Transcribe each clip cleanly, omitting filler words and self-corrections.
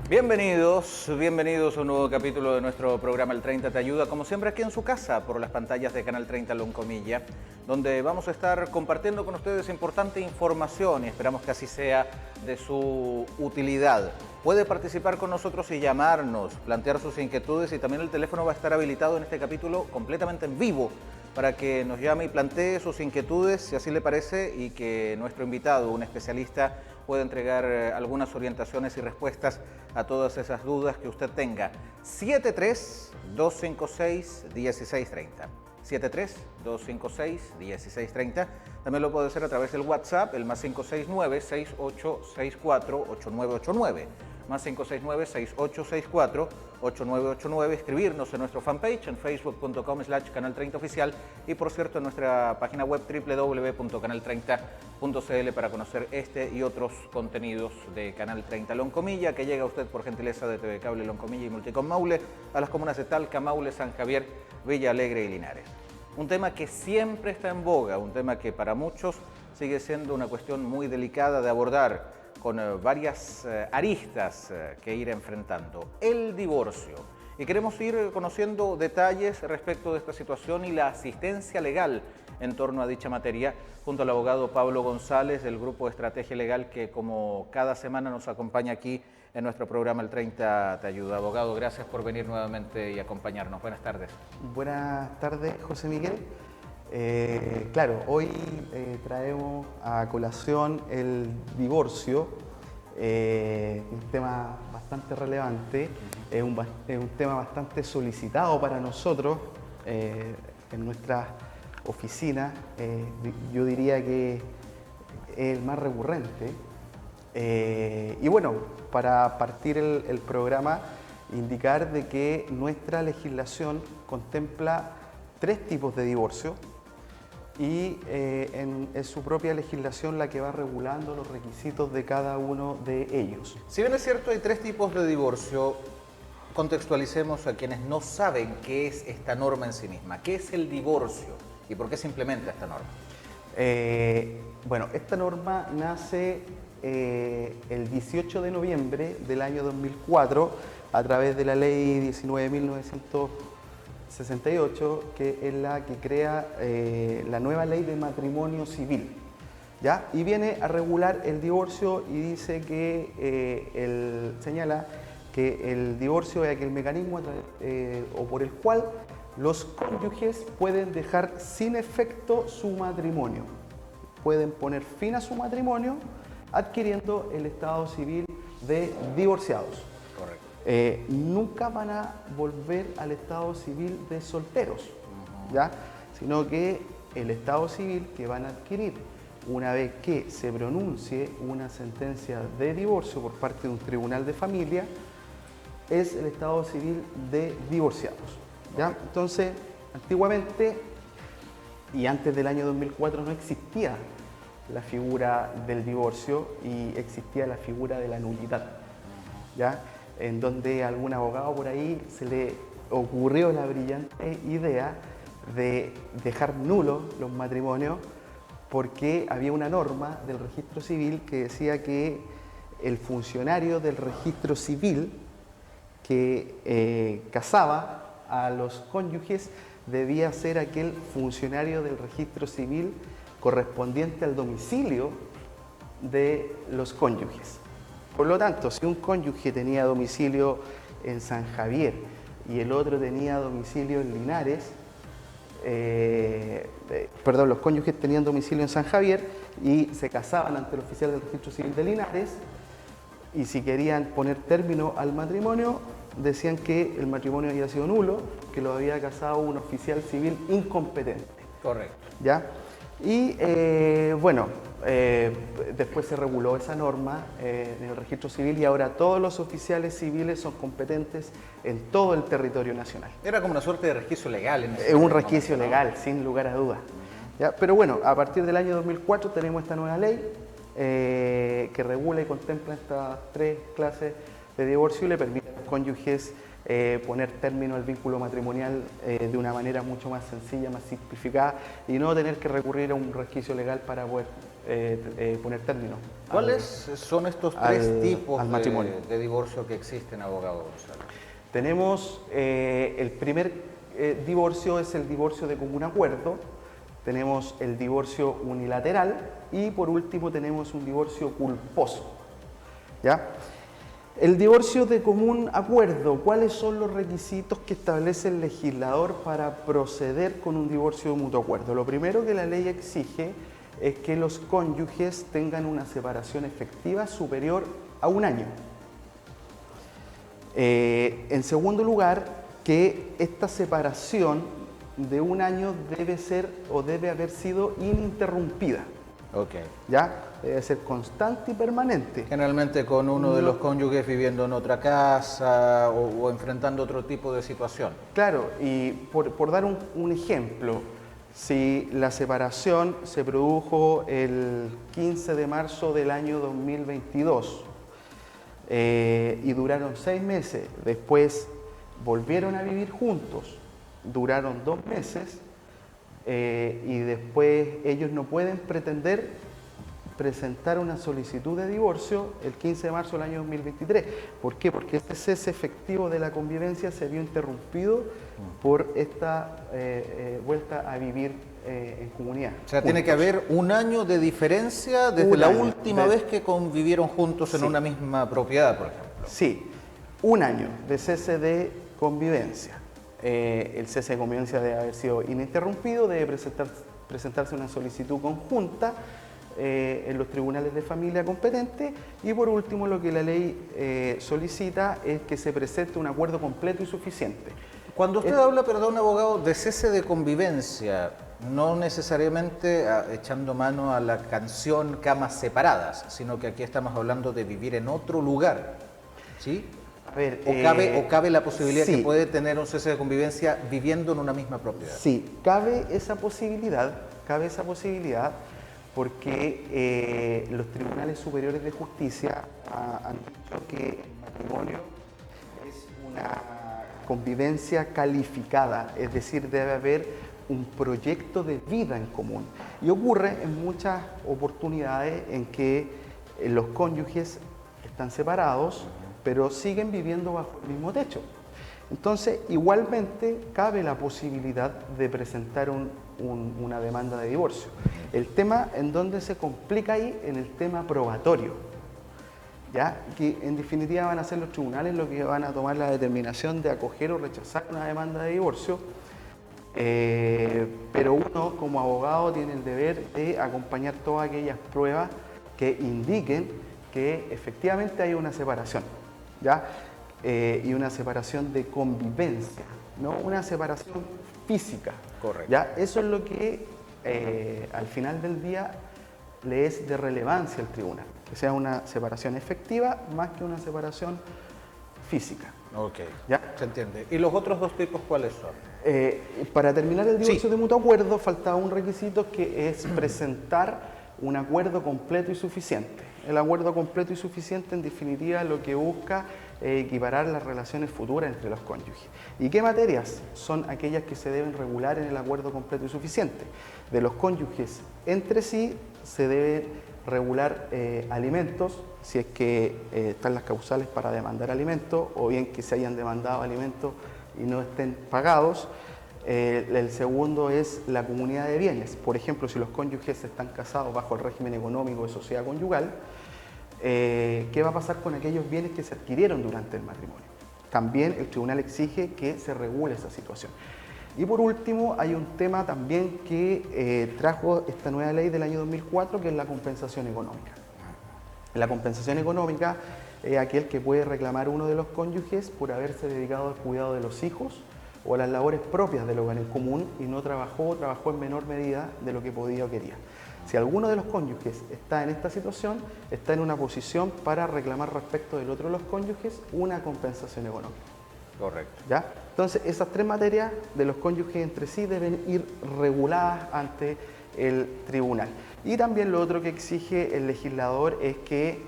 Bienvenidos a un nuevo capítulo de nuestro programa El 30 te ayuda, como siempre aquí en su casa, por las pantallas de Canal 30 Loncomilla, donde vamos a estar compartiendo con ustedes importante información y esperamos que así sea de su utilidad. Puede participar con nosotros y llamarnos, plantear sus inquietudes y también el teléfono va a estar habilitado en este capítulo completamente en vivo para que nos llame y plantee sus inquietudes, si así le parece, y que nuestro invitado, un especialista, pueda entregar algunas orientaciones y respuestas a todas esas dudas que usted tenga. 73-256-1630. 73-256-1630. También lo puede hacer a través del WhatsApp, el más 569-6864-8989. Más 569-6864-8989, escribirnos en nuestro fanpage en facebook.com/canal 30 oficial y por cierto en nuestra página web www.canal30.cl para conocer este y otros contenidos de Canal 30 Loncomilla, que llega a usted por gentileza de TV Cable Loncomilla y Multicom Maule a las comunas de Talca, Maule, San Javier, Villa Alegre y Linares. Un tema que siempre está en boga, un tema que para muchos sigue siendo una cuestión muy delicada de abordar, con varias aristas que ir enfrentando. El divorcio. Y queremos ir conociendo detalles respecto de esta situación y la asistencia legal en torno a dicha materia, junto al abogado Pablo González del Grupo Estrategia Legal, que como cada semana nos acompaña aquí en nuestro programa El 30 te ayuda. Abogado, gracias por venir nuevamente y acompañarnos. Buenas tardes. Buenas tardes, José Miguel. Claro, hoy traemos a colación el divorcio, un tema bastante relevante, es un tema bastante solicitado para nosotros en nuestra oficina. Yo diría que es el más recurrente. Y bueno, para partir el programa, indicar de que nuestra legislación contempla 3 tipos de divorcio y es su propia legislación la que va regulando los requisitos de cada uno de ellos. Si bien es cierto, hay 3 tipos de divorcio, contextualicemos a quienes no saben qué es esta norma en sí misma. ¿Qué es el divorcio y por qué se implementa esta norma? Bueno, esta norma nace el 18 de noviembre del año 2004 a través de la ley 19.968, que es la que crea la nueva ley de matrimonio civil, ¿ya? Y viene a regular el divorcio y dice que señala que el divorcio es aquel mecanismo o por el cual los cónyuges pueden dejar sin efecto su matrimonio, pueden poner fin a su matrimonio adquiriendo el estado civil de divorciados. Correcto. Nunca van a volver al estado civil de solteros, ¿ya? Sino que el estado civil que van a adquirir una vez que se pronuncie una sentencia de divorcio por parte de un tribunal de familia es el estado civil de divorciados, ¿ya? Entonces, antiguamente y antes del año 2004 no existía la figura del divorcio y existía la figura de la nulidad, ¿ya? En donde a algún abogado por ahí se le ocurrió la brillante idea de dejar nulos los matrimonios porque había una norma del registro civil que decía que el funcionario del registro civil que casaba a los cónyuges debía ser aquel funcionario del registro civil correspondiente al domicilio de los cónyuges. Por lo tanto, si un cónyuge tenía domicilio en San Javier y el otro tenía domicilio en Linares, los cónyuges tenían domicilio en San Javier y se casaban ante el oficial del registro civil de Linares, y si querían poner término al matrimonio, decían que el matrimonio había sido nulo, que lo había casado un oficial civil incompetente. Correcto. ¿Ya? Y después se reguló esa norma en el registro civil y ahora todos los oficiales civiles son competentes en todo el territorio nacional. Era como una suerte de resquicio legal. Es un resquicio legal, sin lugar a dudas. ¿Ya? Pero bueno, a partir del año 2004 tenemos esta nueva ley que regula y contempla estas 3 clases de divorcio y le permite a los cónyuges poner término al vínculo matrimonial de una manera mucho más sencilla, más simplificada y no tener que recurrir a un resquicio legal para poder poner término. ¿Cuáles son estos tres tipos al matrimonio. de divorcio que existen, abogado González? Tenemos el primer divorcio es el divorcio de común acuerdo, tenemos el divorcio unilateral y por último tenemos un divorcio culposo. ¿Ya? El divorcio de común acuerdo, ¿cuáles son los requisitos que establece el legislador para proceder con un divorcio de mutuo acuerdo? Lo primero que la ley exige es que los cónyuges tengan una separación efectiva superior a 1 año. En segundo lugar, que esta separación de 1 año debe ser o debe haber sido ininterrumpida. Okay. ¿Ya? Debe ser constante y permanente. Generalmente con uno de los cónyuges viviendo en otra casa o enfrentando otro tipo de situación. Claro, y por dar un ejemplo, si la separación se produjo el 15 de marzo del año 2022 y duraron 6 meses, después volvieron a vivir juntos, duraron 2 meses y después ellos no pueden pretender presentar una solicitud de divorcio el 15 de marzo del año 2023. ¿Por qué? Porque este cese efectivo de la convivencia se vio interrumpido por esta vuelta a vivir en comunidad. O sea, tiene que haber 1 año de diferencia desde la última vez que convivieron juntos en una misma propiedad, por ejemplo. Sí, 1 año de cese de convivencia. El cese de convivencia debe haber sido ininterrumpido, debe presentarse una solicitud conjunta en los tribunales de familia competentes y por último lo que la ley solicita es que se presente un acuerdo completo y suficiente. Cuando usted habla, perdón, abogado, de cese de convivencia, no necesariamente echando mano a la canción Camas Separadas, sino que aquí estamos hablando de vivir en otro lugar, ¿sí? A ver, ¿O cabe la posibilidad sí, que puede tener un cese de convivencia viviendo en una misma propiedad? Sí, cabe esa posibilidad porque los tribunales superiores de justicia han dicho que el matrimonio es una convivencia calificada, es decir, debe haber un proyecto de vida en común. Y ocurre en muchas oportunidades en que los cónyuges están separados, pero siguen viviendo bajo el mismo techo. Entonces, igualmente, cabe la posibilidad de presentar una demanda de divorcio. El tema en donde se complica ahí, en el tema probatorio, ¿ya? Que en definitiva van a ser los tribunales los que van a tomar la determinación de acoger o rechazar una demanda de divorcio, pero uno como abogado tiene el deber de acompañar todas aquellas pruebas que indiquen que efectivamente hay una separación, ¿ya? Y una separación de convivencia, no una separación física. Correcto. ¿Ya? Eso es lo que al final del día le es de relevancia al tribunal, que sea una separación efectiva más que una separación física. Ok, ¿Ya? se entiende. ¿Y los otros 2 tipos cuáles son? Para terminar el divorcio de mutuo acuerdo faltaba un requisito que es presentar un acuerdo completo y suficiente. El acuerdo completo y suficiente en definitiva lo que busca equiparar las relaciones futuras entre los cónyuges. ¿Y qué materias son aquellas que se deben regular en el acuerdo completo y suficiente? De los cónyuges entre sí se debe regular alimentos, si es que están las causales para demandar alimentos, o bien que se hayan demandado alimentos y no estén pagados. El segundo es la comunidad de bienes. Por ejemplo, si los cónyuges están casados bajo el régimen económico de sociedad conyugal, ¿qué va a pasar con aquellos bienes que se adquirieron durante el matrimonio? También el tribunal exige que se regule esa situación. Y por último, hay un tema también que trajo esta nueva ley del año 2004, que es la compensación económica. La compensación económica es aquel que puede reclamar uno de los cónyuges por haberse dedicado al cuidado de los hijos o a las labores propias del hogar en común y no trabajó en menor medida de lo que podía o quería. Si alguno de los cónyuges está en esta situación, está en una posición para reclamar respecto del otro de los cónyuges una compensación económica. Correcto. ¿Ya? Entonces, esas 3 materias de los cónyuges entre sí deben ir reguladas ante el tribunal. Y también lo otro que exige el legislador es que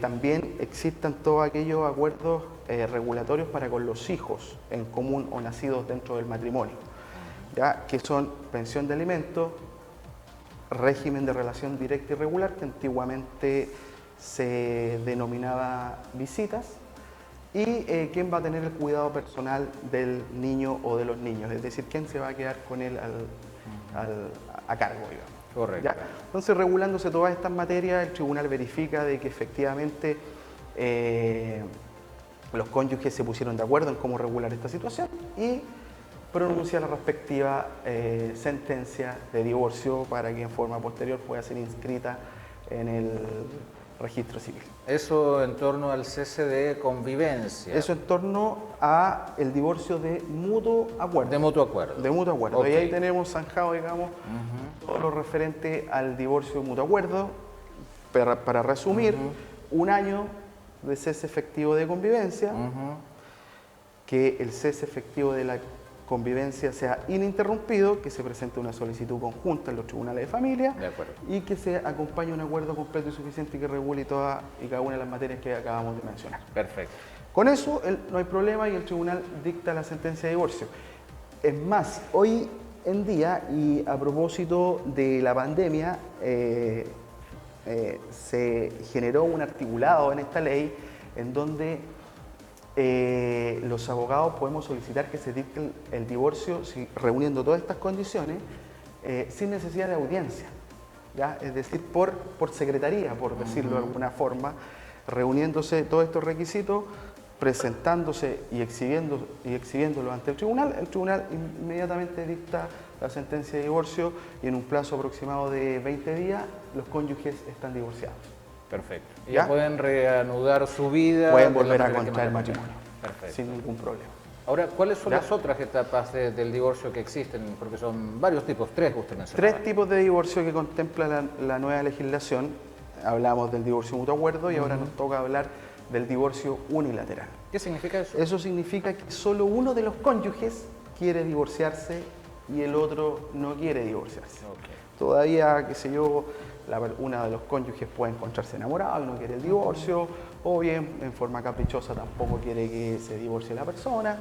también existan todos aquellos acuerdos regulatorios para con los hijos en común o nacidos dentro del matrimonio, ¿ya? Que son pensión de alimentos, régimen de relación directa y regular, que antiguamente se denominaba visitas, y quién va a tener el cuidado personal del niño o de los niños, es decir, quién se va a quedar con él a cargo, digamos. Correcto. ¿Ya? Entonces, regulándose todas estas materias, el tribunal verifica de que efectivamente los cónyuges se pusieron de acuerdo en cómo regular esta situación y pronuncia la respectiva sentencia de divorcio para que en forma posterior pueda ser inscrita en el registro civil. Eso en torno al cese de convivencia. Eso en torno a el divorcio de mutuo acuerdo. De mutuo acuerdo. De mutuo acuerdo. Okay. Y ahí tenemos zanjado, digamos, todo lo referente al divorcio de mutuo acuerdo. Para resumir, un año de cese efectivo de convivencia, que el cese efectivo de la convivencia sea ininterrumpido, que se presente una solicitud conjunta en los tribunales de familia y que se acompañe un acuerdo completo y suficiente que regule todas y cada una de las materias que acabamos de mencionar. Perfecto. Con eso no hay problema y el tribunal dicta la sentencia de divorcio. Es más, hoy en día, y a propósito de la pandemia, se generó un articulado en esta ley en donde los abogados podemos solicitar que se dicte el divorcio reuniendo todas estas condiciones sin necesidad de audiencia, ¿ya? Es decir, por secretaría, por decirlo de alguna forma, reuniéndose todos estos requisitos, presentándose y exhibiéndolo ante el tribunal inmediatamente dicta la sentencia de divorcio y en un plazo aproximado de 20 días los cónyuges están divorciados. Perfecto. Y ya pueden reanudar su vida. Pueden volver a contraer matrimonio. Perfecto. Sin ningún problema. Ahora, ¿cuáles son las otras etapas del divorcio que existen? Porque son varios tipos, tres usted mencionaba. Tres tipos de divorcio que contempla la nueva legislación. Hablamos del divorcio mutuo acuerdo y ahora nos toca hablar del divorcio unilateral. ¿Qué significa eso? Eso significa que solo uno de los cónyuges quiere divorciarse y el otro no quiere divorciarse. Okay. Todavía, qué sé yo, una de los cónyuges puede encontrarse enamorado y no quiere el divorcio, o bien en forma caprichosa tampoco quiere que se divorcie la persona,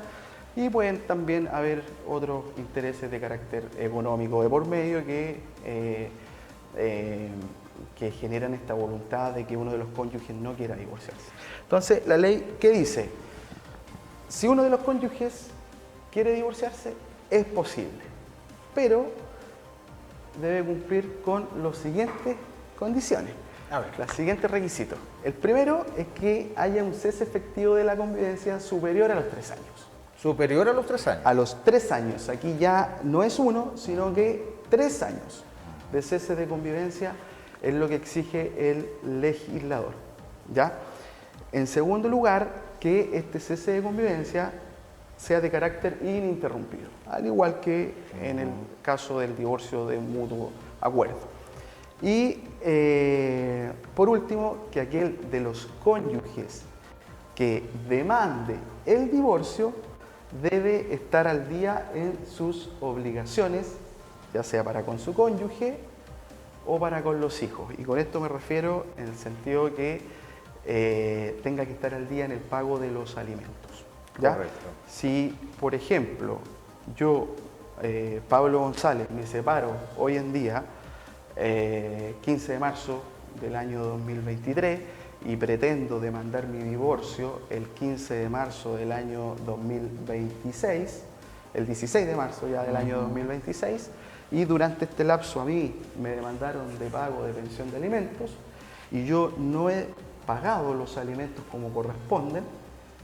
y pueden también haber otros intereses de carácter económico de por medio que generan esta voluntad de que uno de los cónyuges no quiera divorciarse. Entonces, la ley, ¿qué dice? Si uno de los cónyuges quiere divorciarse, es posible, pero debe cumplir con los siguientes condiciones, los siguientes requisitos. El primero es que haya un cese efectivo de la convivencia superior a los 3 años. ¿Superior a los 3 años? A los 3 años. Aquí ya no es 1, sino que 3 años de cese de convivencia es lo que exige el legislador, ¿ya? En segundo lugar, que este cese de convivencia sea de carácter ininterrumpido, al igual que en el caso del divorcio de mutuo acuerdo. Y por último, que aquel de los cónyuges que demande el divorcio debe estar al día en sus obligaciones, ya sea para con su cónyuge o para con los hijos. Y con esto me refiero en el sentido que tenga que estar al día en el pago de los alimentos. ¿Ya? Correcto. Si, por ejemplo, yo, Pablo González, me separo hoy en día, 15 de marzo del año 2023, y pretendo demandar mi divorcio el 15 de marzo del año 2026, el 16 de marzo ya del año 2026, y durante este lapso a mí me demandaron de pago de pensión de alimentos, y yo no he pagado los alimentos como corresponden,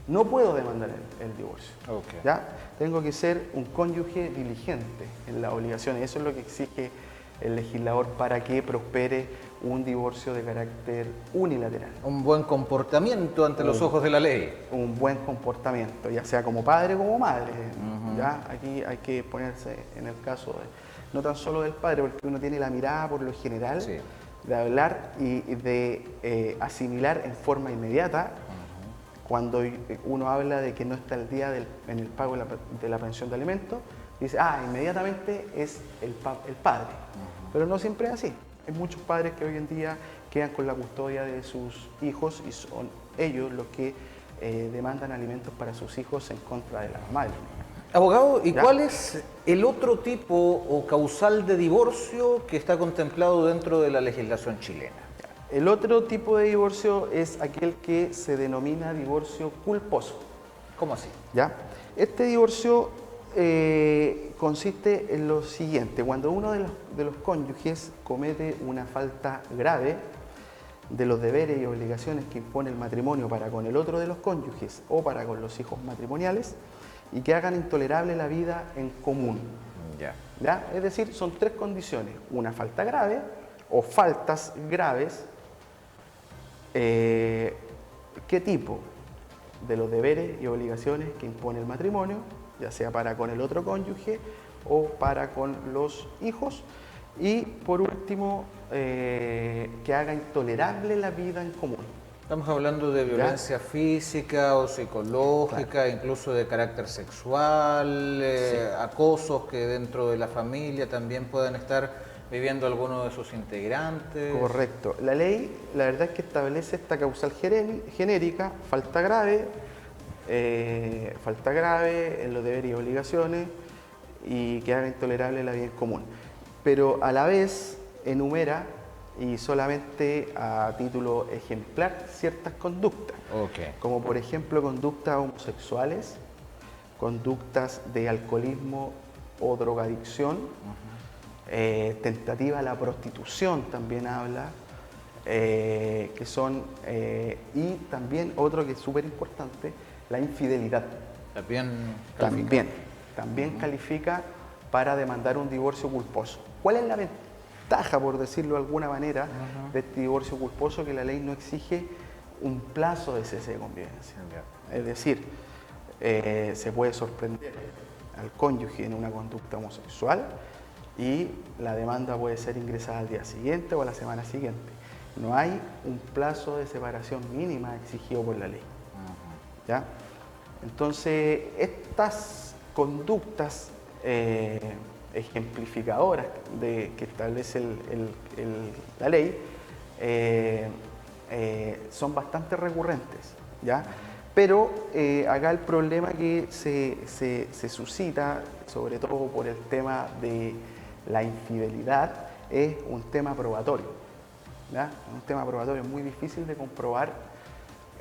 no puedo demandar el divorcio. Okay. ¿Ya? Tengo que ser un cónyuge diligente en las obligaciones. Eso es lo que exige el legislador para que prospere un divorcio de carácter unilateral. Un buen comportamiento ante los ojos de la ley. Un buen comportamiento, ya sea como padre o como madre. ¿Ya? Aquí hay que ponerse en el caso no tan solo del padre, porque uno tiene la mirada por lo general de hablar y de asimilar en forma inmediata. Cuando uno habla de que no está al día en el pago de la pensión de alimentos, dice, inmediatamente es el padre. Pero no siempre es así. Hay muchos padres que hoy en día quedan con la custodia de sus hijos y son ellos los que demandan alimentos para sus hijos en contra de la mamá. Abogado, ¿y ¿Ya? cuál es el otro tipo o causal de divorcio que está contemplado dentro de la legislación chilena? El otro tipo de divorcio es aquel que se denomina divorcio culposo. ¿Cómo así? ¿Ya? Este divorcio consiste en lo siguiente: cuando uno de los cónyuges comete una falta grave de los deberes y obligaciones que impone el matrimonio para con el otro de los cónyuges o para con los hijos matrimoniales, y que hagan intolerable la vida en común. Ya. ¿Ya? Es decir, son tres condiciones: una falta grave o faltas graves. ¿Qué tipo? De los deberes y obligaciones que impone el matrimonio, ya sea para con el otro cónyuge o para con los hijos. Y por último, que haga intolerable la vida en común. Estamos hablando de violencia física o psicológica, incluso de carácter sexual, acosos que dentro de la familia también puedan estar viviendo algunos de sus integrantes. Correcto. La ley, la verdad es que establece esta causal genérica: falta grave en los deberes y obligaciones, y que haga intolerable la vida en común. Pero a la vez enumera, y solamente a título ejemplar, ciertas conductas, como por ejemplo conductas homosexuales, conductas de alcoholismo o drogadicción, tentativa a la prostitución también habla, que son, y también otro que es súper importante, la infidelidad. También califica para demandar un divorcio culposo. ¿Cuál es la ventaja, por decirlo de alguna manera, de este divorcio culposo? Que la ley no exige un plazo de cese de convivencia. Es decir, se puede sorprender al cónyuge en una conducta homosexual y la demanda puede ser ingresada al día siguiente o a la semana siguiente. No hay un plazo de separación mínima exigido por la ley. ¿Ya? Entonces, estas conductas ejemplificadoras que establece la ley son bastante recurrentes, ¿ya? Pero acá el problema que se suscita, sobre todo por el tema de la infidelidad, es un tema probatorio, ¿ya? Un tema probatorio muy difícil de comprobar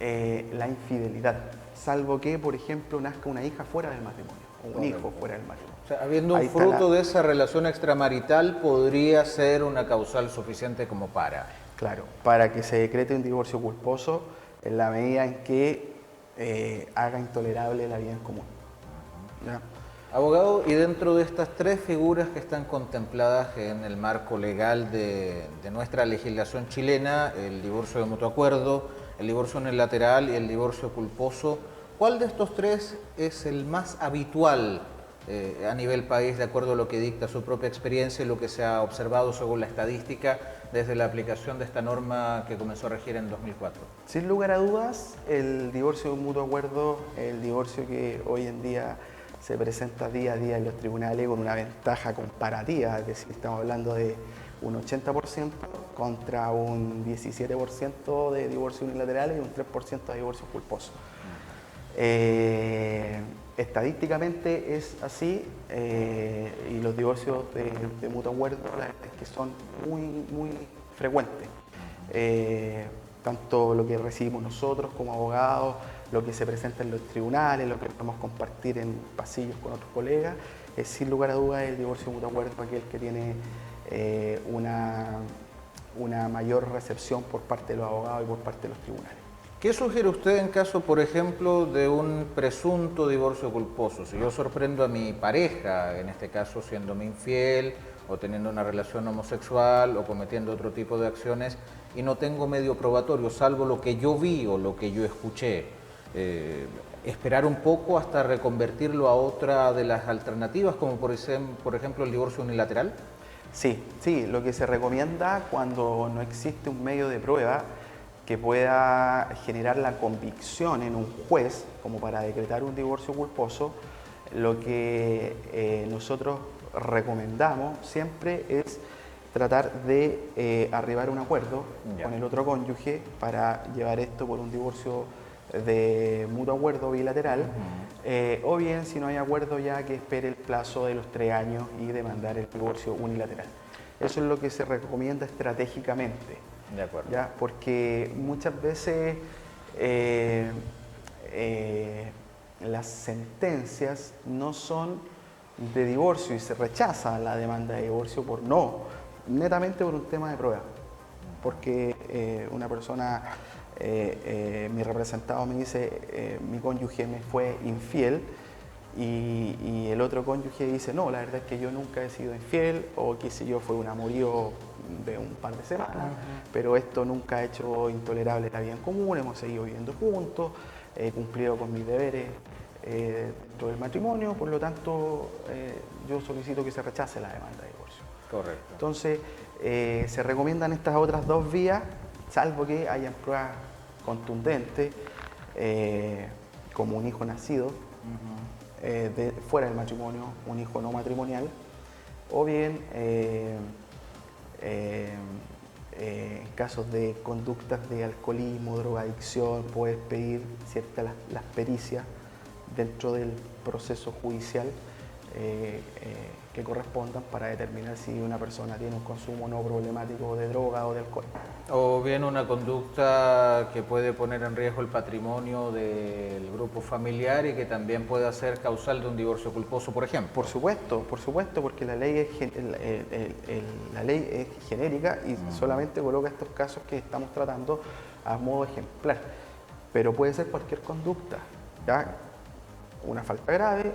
la infidelidad, salvo que, por ejemplo, nazca una hija fuera del matrimonio o un hijo fuera del matrimonio. O sea, habiendo un fruto de esa relación extramarital, podría ser una causal suficiente como para... Claro, para que se decrete un divorcio culposo en la medida en que haga intolerable la vida en común. ¿Ya? Abogado, y dentro de estas tres figuras que están contempladas en el marco legal de nuestra legislación chilena, el divorcio de mutuo acuerdo, el divorcio unilateral y el divorcio culposo, ¿cuál de estos tres es el más habitual a nivel país, de acuerdo a lo que dicta su propia experiencia y lo que se ha observado según la estadística desde la aplicación de esta norma que comenzó a regir en 2004? Sin lugar a dudas, el divorcio de mutuo acuerdo, el divorcio que hoy en día se presenta día a día en los tribunales con una ventaja comparativa, es decir, estamos hablando de un 80% contra un 17% de divorcios unilaterales y un 3% de divorcios culposos. Estadísticamente es así, y los divorcios de mutuo acuerdo, la verdad es que son muy frecuentes. Tanto lo que recibimos nosotros como abogados, lo que se presenta en los tribunales, lo que podemos compartir en pasillos con otros colegas, es sin lugar a dudas el divorcio de mutuo acuerdo aquel que tiene una mayor recepción por parte de los abogados y por parte de los tribunales. ¿Qué sugiere usted en caso, por ejemplo, de un presunto divorcio culposo? Si yo sorprendo a mi pareja, en este caso siéndome infiel o teniendo una relación homosexual o cometiendo otro tipo de acciones y no tengo medio probatorio, salvo lo que yo vi o lo que yo escuché, esperar un poco hasta reconvertirlo a otra de las alternativas, como por ejemplo el divorcio unilateral? Sí, lo que se recomienda cuando no existe un medio de prueba que pueda generar la convicción en un juez como para decretar un divorcio culposo, lo que nosotros recomendamos siempre es tratar de arribar a un acuerdo con el otro cónyuge para llevar esto por un divorcio de mutuo acuerdo bilateral, o bien, si no hay acuerdo, ya que espere el plazo de los 3 años y demandar el divorcio unilateral. Eso es lo que se recomienda estratégicamente. De acuerdo. ¿Ya? Porque muchas veces las sentencias no son de divorcio y se rechaza la demanda de divorcio netamente por un tema de prueba. Porque una persona, mi representado me dice, mi cónyuge me fue infiel, y el otro cónyuge dice, no, la verdad es que yo nunca he sido infiel, o qué sé yo, fue un amorío de un par de semanas, pero esto nunca ha hecho intolerable la vida en común, hemos seguido viviendo juntos, he cumplido con mis deberes dentro del matrimonio, por lo tanto yo solicito que se rechace la demanda de divorcio. Correcto. Entonces se recomiendan estas otras 2 vías, salvo que hayan pruebas contundentes, como un hijo nacido fuera del matrimonio, un hijo no matrimonial, o bien en casos de conductas de alcoholismo, drogadicción, puedes pedir ciertas las pericias dentro del proceso judicial que correspondan para determinar si una persona tiene un consumo no problemático de droga o de alcohol. O bien una conducta que puede poner en riesgo el patrimonio del grupo familiar y que también pueda ser causal de un divorcio culposo, por ejemplo. Por supuesto, porque la ley es genérica y solamente coloca estos casos que estamos tratando a modo ejemplar. Pero puede ser cualquier conducta, ¿ya? Una falta grave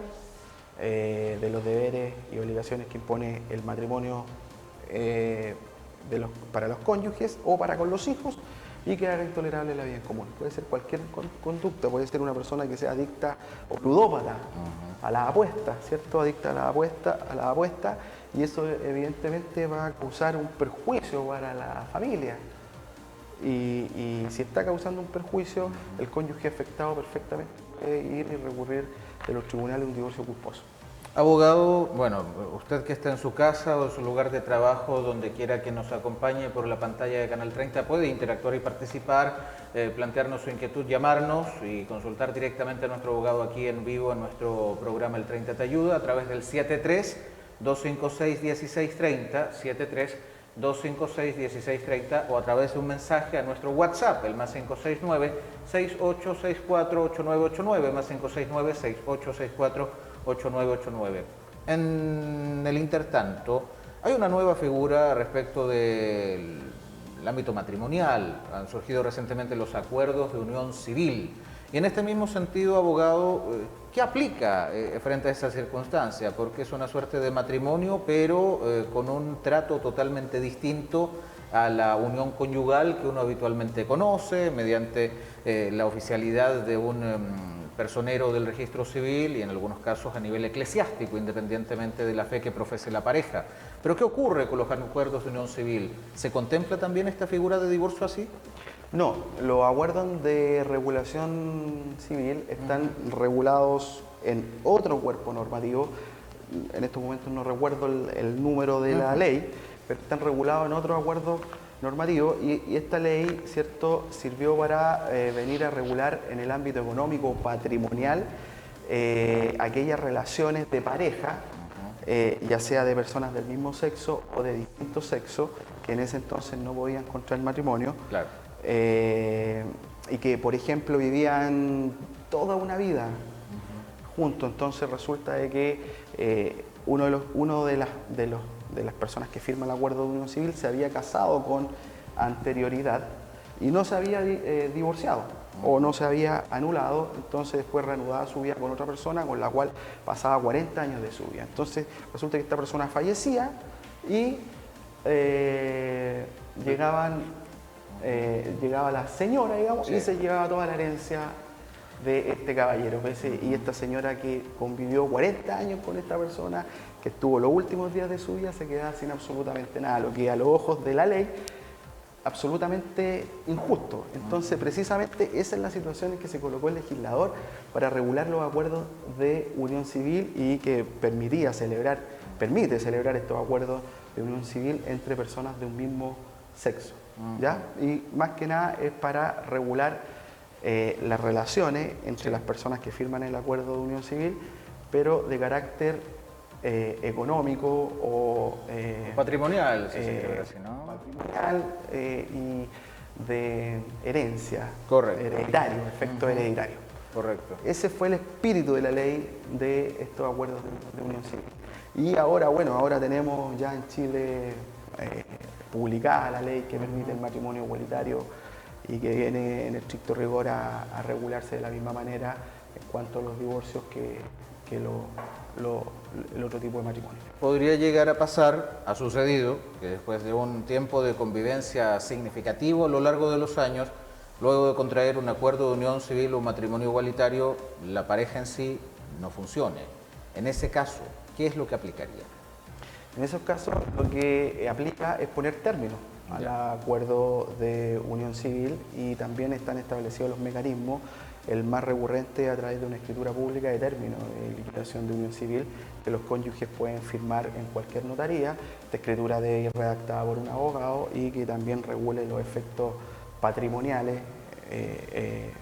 de los deberes y obligaciones que impone el matrimonio para los cónyuges o para con los hijos, y que haga intolerable la vida en común. Puede ser cualquier conducta, puede ser una persona que sea adicta o ludópata a la apuesta, ¿cierto? Adicta a la apuesta, y eso evidentemente va a causar un perjuicio para la familia. Y si está causando un perjuicio, el cónyuge afectado perfectamente puede ir y recurrir de los tribunales a un divorcio culposo. Abogado, bueno, usted que está en su casa o en su lugar de trabajo, donde quiera que nos acompañe por la pantalla de Canal 30, puede interactuar y participar, plantearnos su inquietud, llamarnos y consultar directamente a nuestro abogado aquí en vivo en nuestro programa El 30 Te Ayuda a través del 73-256-1630, 73-256-1630, o a través de un mensaje a nuestro WhatsApp, el más 569-6864-8989, más 569-6864-8989. En el intertanto, hay una nueva figura respecto del ámbito matrimonial. Han surgido recientemente los acuerdos de unión civil. Y en este mismo sentido, abogado, ¿qué aplica frente a esa circunstancia? Porque es una suerte de matrimonio, pero con un trato totalmente distinto a la unión conyugal que uno habitualmente conoce, mediante la oficialidad de un personero del registro civil y en algunos casos a nivel eclesiástico, independientemente de la fe que profese la pareja. Pero ¿qué ocurre con los acuerdos de unión civil? ¿Se contempla también esta figura de divorcio así? No, los acuerdos de regulación civil están regulados en otro cuerpo normativo. En estos momentos no recuerdo el número de la ley, pero están regulados en otro acuerdo normativo, y esta ley, ¿cierto?, sirvió para venir a regular en el ámbito económico patrimonial aquellas relaciones de pareja, ya sea de personas del mismo sexo o de distinto sexo, que en ese entonces no podían contraer matrimonio. Claro. Y que, por ejemplo, vivían toda una vida juntos. Entonces resulta de que uno de las personas que firma el acuerdo de unión civil se había casado con anterioridad y no se había divorciado o no se había anulado, entonces después reanudaba su vida con otra persona con la cual pasaba 40 años de su vida. Entonces resulta que esta persona fallecía y llegaba la señora, digamos, y se llevaba toda la herencia de este caballero. Y esta señora que convivió 40 años con esta persona, que estuvo los últimos días de su vida, se quedaba sin absolutamente nada, lo que a los ojos de la ley absolutamente injusto. Entonces, precisamente esa es la situación en que se colocó el legislador para regular los acuerdos de unión civil y que permite celebrar estos acuerdos de unión civil entre personas de un mismo sexo, ¿ya? Y más que nada es para regular las relaciones entre las personas que firman el acuerdo de unión civil, pero de carácter económico o patrimonial, si se quiere ver así, ¿no? patrimonial y de herencia, Correcto. hereditario, efecto hereditario. Correcto. Ese fue el espíritu de la ley de estos acuerdos de unión civil. Y ahora, bueno, ahora tenemos ya en Chile publicada la ley que permite el matrimonio igualitario y que viene en estricto rigor a regularse de la misma manera en cuanto a los divorcios que el otro tipo de matrimonio. Podría llegar a pasar, ha sucedido, que después de un tiempo de convivencia significativo a lo largo de los años, luego de contraer un acuerdo de unión civil o matrimonio igualitario, la pareja en sí no funcione. En ese caso, ¿qué es lo que aplicaría? En esos casos lo que aplica es poner término al acuerdo de unión civil y también están establecidos los mecanismos, el más recurrente a través de una escritura pública de término de liquidación de unión civil que los cónyuges pueden firmar en cualquier notaría. Esta escritura debe ir redactada por un abogado y que también regule los efectos patrimoniales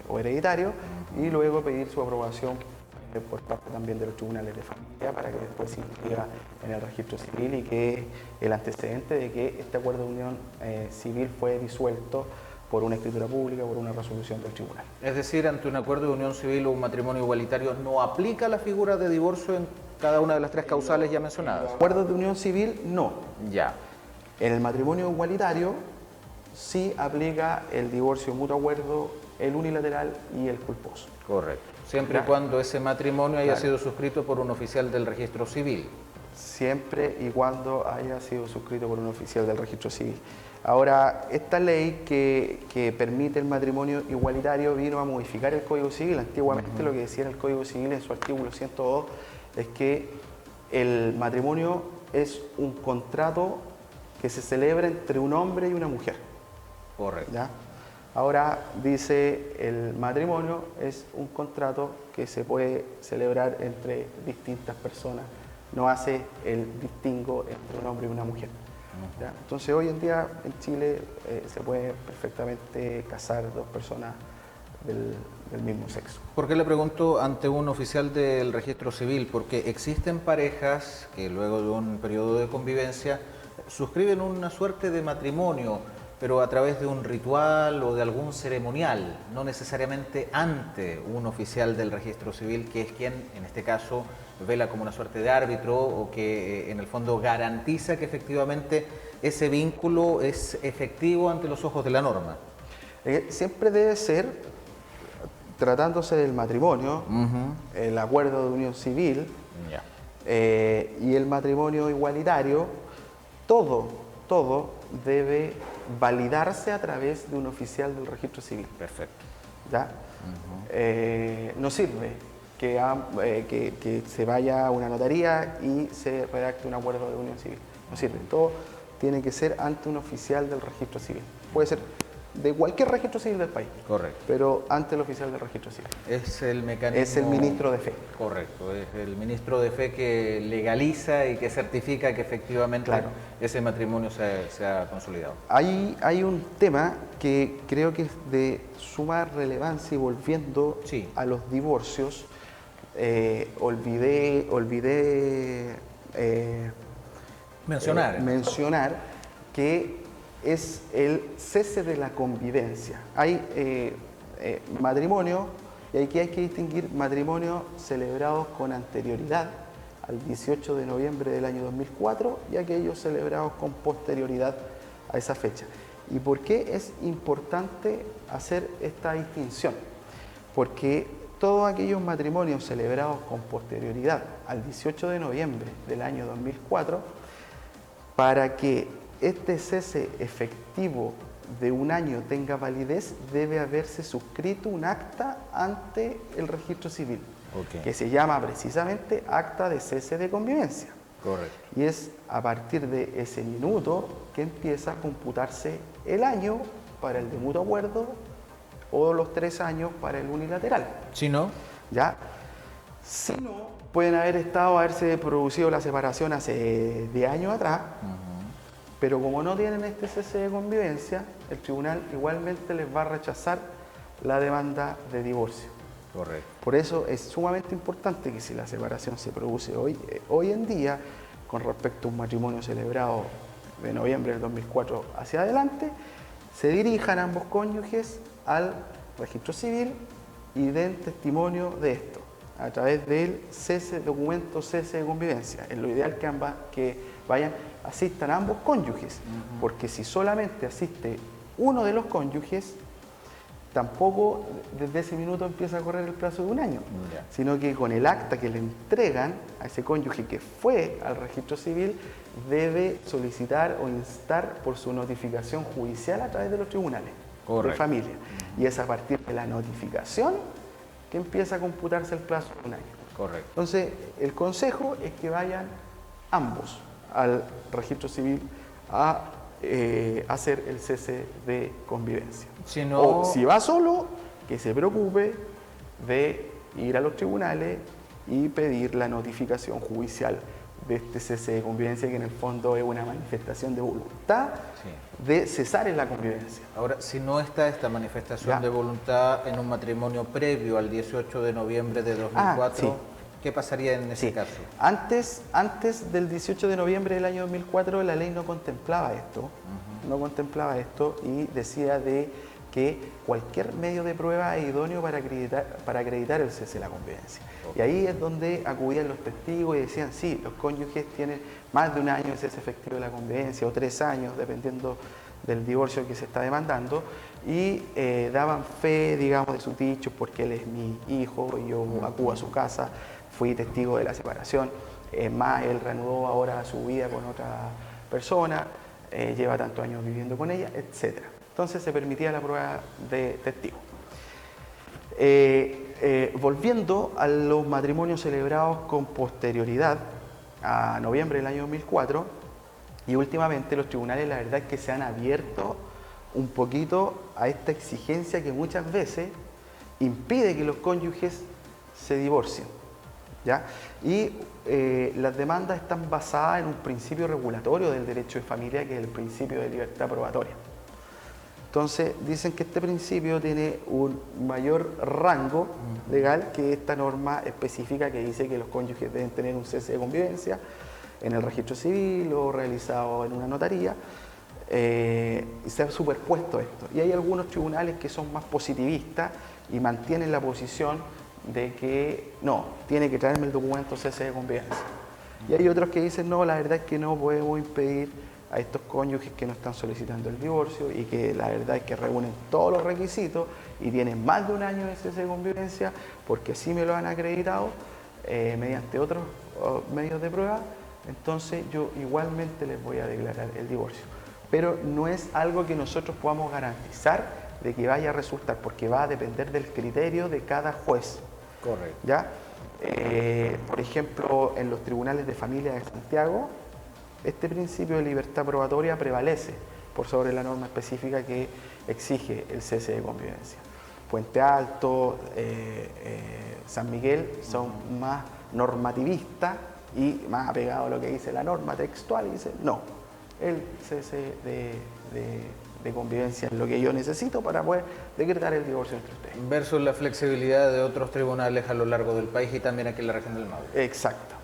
o hereditarios y luego pedir su aprobación por parte también de los tribunales de familia para que después se inscriba en el registro civil y que el antecedente de que este acuerdo de unión civil fue disuelto por una escritura pública, por una resolución del tribunal. Es decir, ante un acuerdo de unión civil o un matrimonio igualitario, ¿no aplica la figura de divorcio en cada una de las tres causales ya mencionadas? Acuerdos de unión civil, no. Ya. En el matrimonio igualitario sí aplica el divorcio mutuo acuerdo, el unilateral y el culposo. Correcto. Siempre y cuando ese matrimonio haya sido suscrito por un oficial del registro civil. Siempre y cuando haya sido suscrito por un oficial del registro civil. Ahora, esta ley que permite el matrimonio igualitario vino a modificar el Código Civil. Antiguamente lo que decía en el Código Civil en su artículo 102 es que el matrimonio es un contrato que se celebra entre un hombre y una mujer. Correcto. ¿Ya? Ahora dice el matrimonio es un contrato que se puede celebrar entre distintas personas, no hace el distingo entre un hombre y una mujer. ¿Ya? Entonces hoy en día en Chile se puede perfectamente casar dos personas del mismo sexo. ¿Por qué le pregunto ante un oficial del registro civil? Porque existen parejas que luego de un periodo de convivencia suscriben una suerte de matrimonio, pero a través de un ritual o de algún ceremonial, no necesariamente ante un oficial del registro civil, que es quien, en este caso, vela como una suerte de árbitro o que en el fondo garantiza que efectivamente ese vínculo es efectivo ante los ojos de la norma. Siempre debe ser, tratándose del matrimonio, el acuerdo de unión civil y el matrimonio igualitario, todo debe validarse a través de un oficial del registro civil. Perfecto. ¿Ya? No sirve que se vaya a una notaría y se redacte un acuerdo de unión civil. No sirve. Todo tiene que ser ante un oficial del registro civil. Puede ser de cualquier registro civil del país. Correcto. Pero ante el oficial del registro civil. Es el mecanismo... Es el ministro de fe. Correcto, es el ministro de fe que legaliza y que certifica que efectivamente ese matrimonio se ha consolidado. Hay un tema que creo que es de suma relevancia y volviendo a los divorcios, olvidé mencionar que es el cese de la convivencia. Hay matrimonio, y aquí hay que distinguir matrimonios celebrados con anterioridad al 18 de noviembre del año 2004 y aquellos celebrados con posterioridad a esa fecha. ¿Y por qué es importante hacer esta distinción? Porque todos aquellos matrimonios celebrados con posterioridad al 18 de noviembre del año 2004, para que este cese efectivo de un año tenga validez, debe haberse suscrito un acta ante el registro civil, que se llama precisamente acta de cese de convivencia. Correcto. Y es a partir de ese minuto que empieza a computarse el año para el de mutuo acuerdo o los 3 años para el unilateral. Si no, ¿ya? Si no, pueden haberse producido la separación hace 10 años atrás, pero como no tienen este cese de convivencia, el tribunal igualmente les va a rechazar la demanda de divorcio. Correcto. Por eso es sumamente importante que si la separación se produce hoy en día, con respecto a un matrimonio celebrado de noviembre del 2004 hacia adelante, se dirijan ambos cónyuges al registro civil y den testimonio de esto a través del documento cese de convivencia. Es lo ideal que asistan ambos cónyuges, porque si solamente asiste uno de los cónyuges, tampoco desde ese minuto empieza a correr el plazo de un año, sino que con el acta que le entregan a ese cónyuge que fue al registro civil, debe solicitar o instar por su notificación judicial a través de los tribunales de familia. Y es a partir de la notificación que empieza a computarse el plazo de un año. Correcto. Entonces, el consejo es que vayan ambos al registro civil a hacer el cese de convivencia. O si va solo, que se preocupe de ir a los tribunales y pedir la notificación judicial de este cese de convivencia, que en el fondo es una manifestación de voluntad de cesar en la convivencia. Ahora, si no está esta manifestación de voluntad en un matrimonio previo al 18 de noviembre de 2004, ¿qué pasaría en ese caso? Antes del 18 de noviembre del año 2004 la ley no contemplaba esto, y decía de que cualquier medio de prueba es idóneo para acreditar el cese de la convivencia. Y ahí es donde acudían los testigos y decían, sí, los cónyuges tienen más de un año de cese efectivo de la convivencia, o 3 años, dependiendo del divorcio que se está demandando, y daban fe, digamos, de sus dichos, porque él es mi hijo, y yo acudo a su casa, fui testigo de la separación, más él reanudó ahora su vida con otra persona, lleva tantos años viviendo con ella, etc. Entonces se permitía la prueba de testigo. Volviendo a los matrimonios celebrados con posterioridad a noviembre del año 2004, y últimamente los tribunales, la verdad es que se han abierto un poquito a esta exigencia que muchas veces impide que los cónyuges se divorcien, ¿ya? Y las demandas están basadas en un principio regulatorio del derecho de familia, que es el principio de libertad probatoria. Entonces dicen que este principio tiene un mayor rango legal que esta norma específica que dice que los cónyuges deben tener un cese de convivencia en el registro civil o realizado en una notaría, y se ha superpuesto esto. Y hay algunos tribunales que son más positivistas y mantienen la posición de que no, tiene que traerme el documento cese de convivencia. Y hay otros que dicen, no, la verdad es que no podemos impedir a estos cónyuges que no están solicitando el divorcio y que la verdad es que reúnen todos los requisitos y tienen más de un año de cese de convivencia, porque así me lo han acreditado mediante otros medios de prueba, entonces yo igualmente les voy a declarar el divorcio. Pero no es algo que nosotros podamos garantizar de que vaya a resultar, porque va a depender del criterio de cada juez. Correcto. ¿Ya? Por ejemplo, en los tribunales de familia de Santiago, este principio de libertad probatoria prevalece por sobre la norma específica que exige el cese de convivencia. Puente Alto, San Miguel son más normativistas y más apegados a lo que dice la norma textual, y dicen, no, el cese de convivencia es lo que yo necesito para poder decretar el divorcio entre ustedes. Versus la flexibilidad de otros tribunales a lo largo del país y también aquí en la región del Maule. Exacto.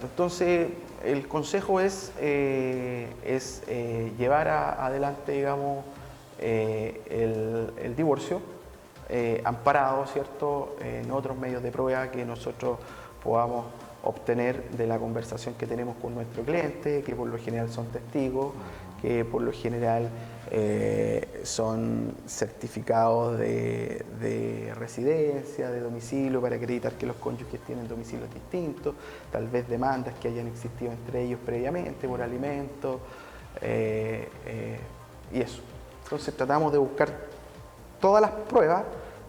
Entonces, el consejo es llevar adelante, digamos, el divorcio amparado, ¿cierto?, en otros medios de prueba que nosotros podamos obtener de la conversación que tenemos con nuestro cliente, que por lo general son testigos, que por lo general son certificados de residencia, de domicilio, para acreditar que los cónyuges tienen domicilios distintos, tal vez demandas que hayan existido entre ellos previamente por alimentos, y eso. Entonces tratamos de buscar todas las pruebas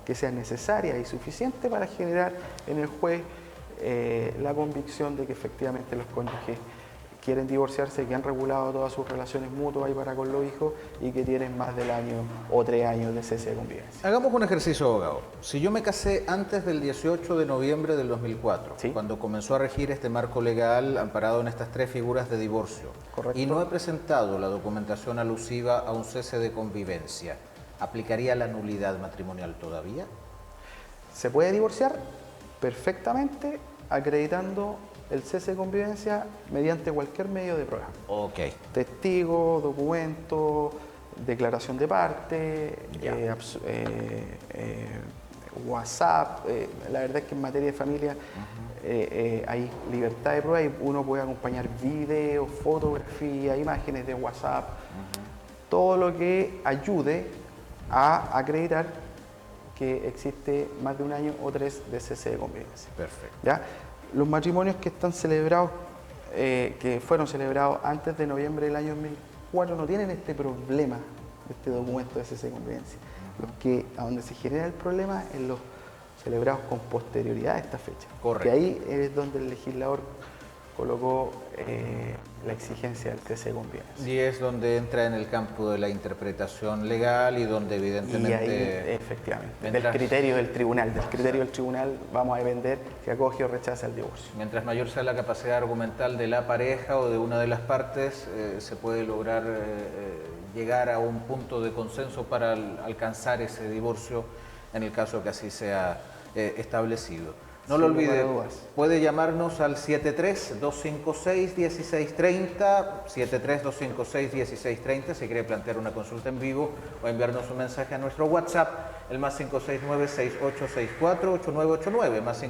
que sean necesarias y suficientes para generar en el juez la convicción de que efectivamente los cónyuges quieren divorciarse, que han regulado todas sus relaciones mutuas y para con los hijos y que tienen más del año o 3 años de cese de convivencia. Hagamos un ejercicio, abogado. Si yo me casé antes del 18 de noviembre del 2004, ¿sí?, cuando comenzó a regir este marco legal amparado en estas 3 figuras de divorcio, correcto, y no he presentado la documentación alusiva a un cese de convivencia, ¿aplicaría la nulidad matrimonial todavía? Se puede divorciar perfectamente acreditando el cese de convivencia mediante cualquier medio de prueba. Ok. Testigo, documento, declaración de parte, WhatsApp. La verdad es que en materia de familia hay libertad de prueba y uno puede acompañar videos, fotografías, imágenes de WhatsApp, todo lo que ayude a acreditar que existe más de un año o 3 de cese de convivencia. Perfecto. ¿Ya? Los matrimonios que están celebrados, que fueron celebrados antes de noviembre del año 2004, no tienen este problema, este documento de cese de convivencia. Los que, a donde se genera el problema es los celebrados con posterioridad a esta fecha. Correcto. Que ahí es donde el legislador colocó la exigencia del cese de convivencia. Y es donde entra en el campo de la interpretación legal y donde evidentemente... Y ahí, efectivamente, mientras, del criterio del tribunal vamos a depender si acoge o rechaza el divorcio. Mientras mayor sea la capacidad argumental de la pareja o de una de las partes, se puede lograr llegar a un punto de consenso para alcanzar ese divorcio en el caso que así sea establecido. No lo olvide, puede llamarnos al 73-256-1630, 73-256-1630 si quiere plantear una consulta en vivo o enviarnos un mensaje a nuestro WhatsApp, el más 569-6864-8989, más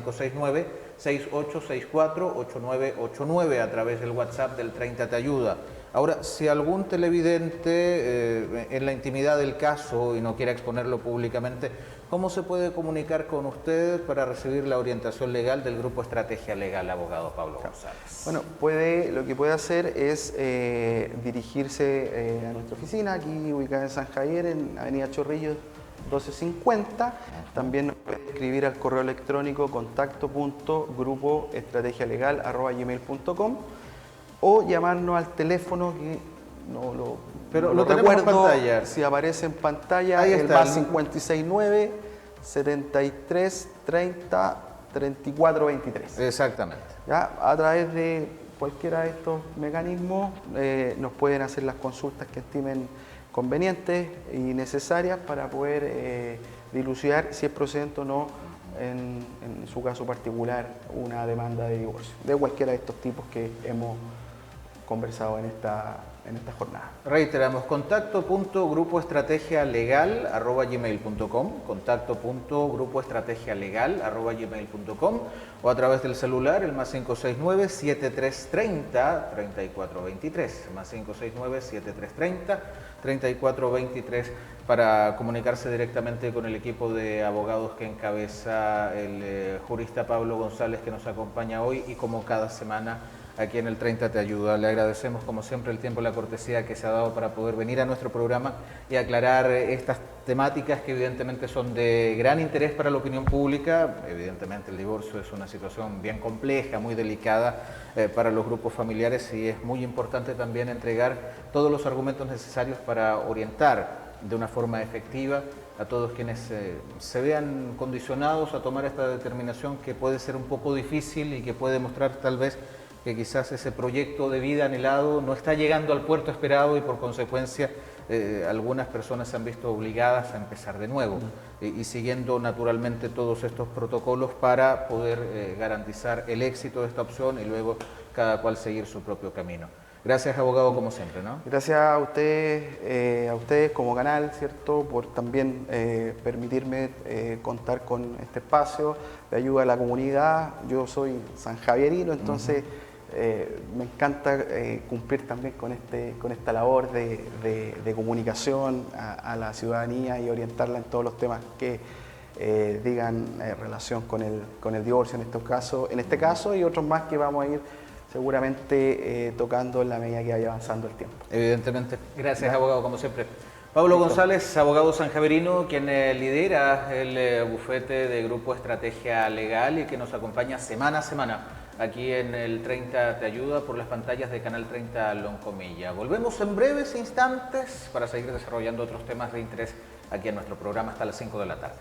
569-6864-8989 a través del WhatsApp del 30 Te Ayuda. Ahora, si algún televidente en la intimidad del caso y no quiere exponerlo públicamente, ¿cómo se puede comunicar con usted para recibir la orientación legal del Grupo Estrategia Legal, abogado Pablo González? Bueno, lo que puede hacer es dirigirse a nuestra oficina, aquí ubicada en San Javier, en Avenida Chorrillos 1250. También nos puede escribir al correo electrónico contacto.grupoestrategialegal@gmail.com o llamarnos al teléfono que no lo, pero no lo tenemos recuerdo, en pantalla. si aparece en pantalla, ahí el está, más 569 73 30 34 23. Exactamente. ¿Ya? A través de cualquiera de estos mecanismos nos pueden hacer las consultas que estimen convenientes y necesarias para poder dilucidar si es procedente o no, en su caso particular, una demanda de divorcio, de cualquiera de estos tipos que hemos conversado en esta jornada. Reiteramos, contacto.grupoestrategialegal@gmail.com, contacto.grupoestrategialegal@gmail.com o a través del celular, el más 569-7330-3423, más 569-7330-3423 para comunicarse directamente con el equipo de abogados que encabeza el jurista Pablo González, que nos acompaña hoy y como cada semana aquí en el 30 Te Ayuda. Le agradecemos como siempre el tiempo y la cortesía que se ha dado para poder venir a nuestro programa y aclarar estas temáticas que evidentemente son de gran interés para la opinión pública. Evidentemente el divorcio es una situación bien compleja, muy delicada para los grupos familiares y es muy importante también entregar todos los argumentos necesarios para orientar de una forma efectiva a todos quienes se vean condicionados a tomar esta determinación que puede ser un poco difícil y que puede mostrar tal vez que quizás ese proyecto de vida anhelado no está llegando al puerto esperado y por consecuencia algunas personas se han visto obligadas a empezar de nuevo y siguiendo naturalmente todos estos protocolos para poder garantizar el éxito de esta opción y luego cada cual seguir su propio camino. Gracias, abogado, como siempre, ¿no? Gracias a ustedes como canal, ¿cierto?, por también permitirme contar con este espacio de ayuda a la comunidad. Yo soy sanjavierino, entonces me encanta cumplir también con esta labor de comunicación a la ciudadanía y orientarla en todos los temas que digan relación con el divorcio en este caso y otros más que vamos a ir seguramente tocando en la medida que vaya avanzando el tiempo. Evidentemente. Gracias, abogado, como siempre. Pablo González, abogado sanjaverino, quien lidera el bufete de Grupo Estrategia Legal y que nos acompaña semana a semana aquí en el 30 Te Ayuda por las pantallas de Canal 30 Loncomilla. Volvemos en breves instantes para seguir desarrollando otros temas de interés aquí en nuestro programa hasta las 5 de la tarde.